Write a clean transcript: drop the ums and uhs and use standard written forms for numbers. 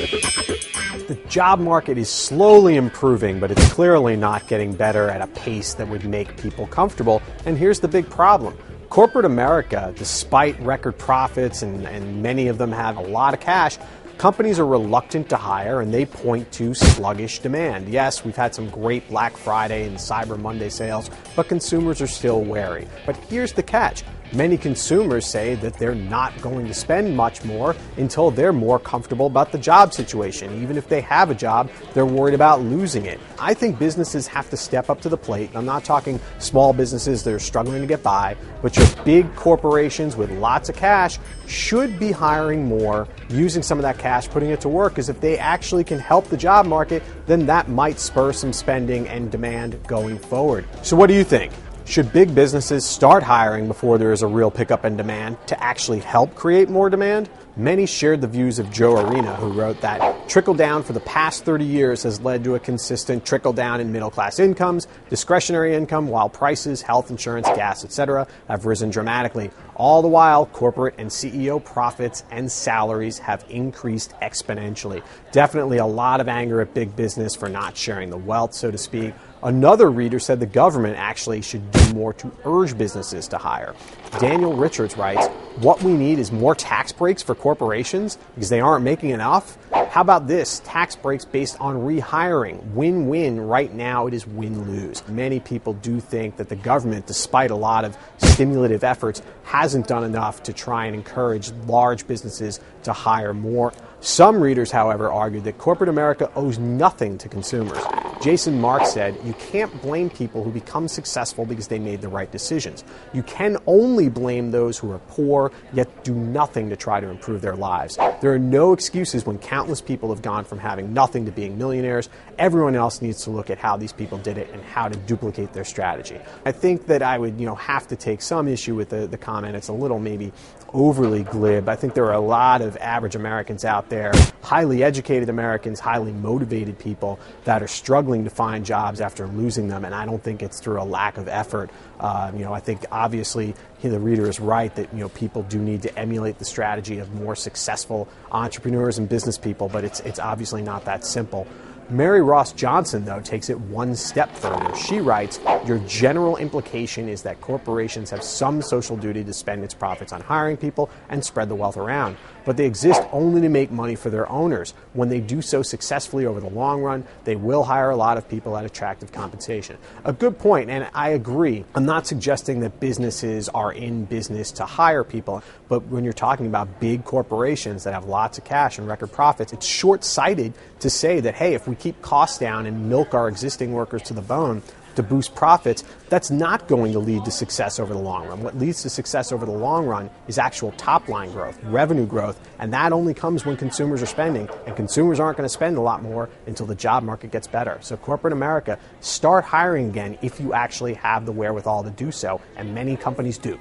The job market is slowly improving, but it's clearly not getting better at a pace that would make people comfortable. And here's the big problem. Corporate America, despite record profits and many of them have a lot of cash, companies are reluctant to hire, and they point to sluggish demand. Yes, we've had some great Black Friday and Cyber Monday sales, but consumers are still wary. But here's the catch. Many consumers say that they're not going to spend much more until they're more comfortable about the job situation. Even if they have a job, they're worried about losing it. I think businesses have to step up to the plate. I'm not talking small businesses that are struggling to get by, but your big corporations with lots of cash should be hiring more, using some of that cash, putting it to work, because if they actually can help the job market, then that might spur some spending and demand going forward. So what do you think? Should big businesses start hiring before there is a real pickup in demand to actually help create more demand? Many shared the views of Joe Arena, who wrote that trickle down for the past 30 years has led to a consistent trickle down in middle class incomes, discretionary income, while prices, health insurance, gas, etc. have risen dramatically. All the while, corporate and CEO profits and salaries have increased exponentially. Definitely a lot of anger at big business for not sharing the wealth, so to speak. Another reader said the government actually should do more to urge businesses to hire. Daniel Richards writes, what we need is more tax breaks for corporations because they aren't making enough. How about this? Tax breaks based on rehiring. Win-win. Right now it is win-lose. Many people do think that the government, despite a lot of stimulative efforts, hasn't done enough to try and encourage large businesses to hire more. Some readers, however, argued that corporate America owes nothing to consumers. Jason Marks said, you can't blame people who become successful because they made the right decisions. You can only blame those who are poor, yet do nothing to try to improve their lives. There are no excuses when countless people have gone from having nothing to being millionaires. Everyone else needs to look at how these people did it and how to duplicate their strategy. I think that I would, have to take some issue with the comment. It's a little maybe overly glib. I think there are a lot of average Americans out there, highly educated Americans, highly motivated people that are struggling to find jobs after losing them, and I don't think it's through a lack of effort. I think obviously the reader is right that people do need to emulate the strategy of more successful entrepreneurs and business people, but it's obviously not that simple. Mary Ross Johnson, though, takes it one step further. She writes, your general implication is that corporations have some social duty to spend its profits on hiring people and spread the wealth around, but they exist only to make money for their owners. When they do so successfully over the long run, they will hire a lot of people at attractive compensation. A good point, and I agree. I'm not suggesting that businesses are in business to hire people, but when you're talking about big corporations that have lots of cash and record profits, it's short-sighted to say that, hey, if we keep costs down and milk our existing workers to the bone to boost profits, that's not going to lead to success over the long run. What leads to success over the long run is actual top-line growth, revenue growth, and that only comes when consumers are spending, and consumers aren't going to spend a lot more until the job market gets better. So corporate America, start hiring again if you actually have the wherewithal to do so, and many companies do.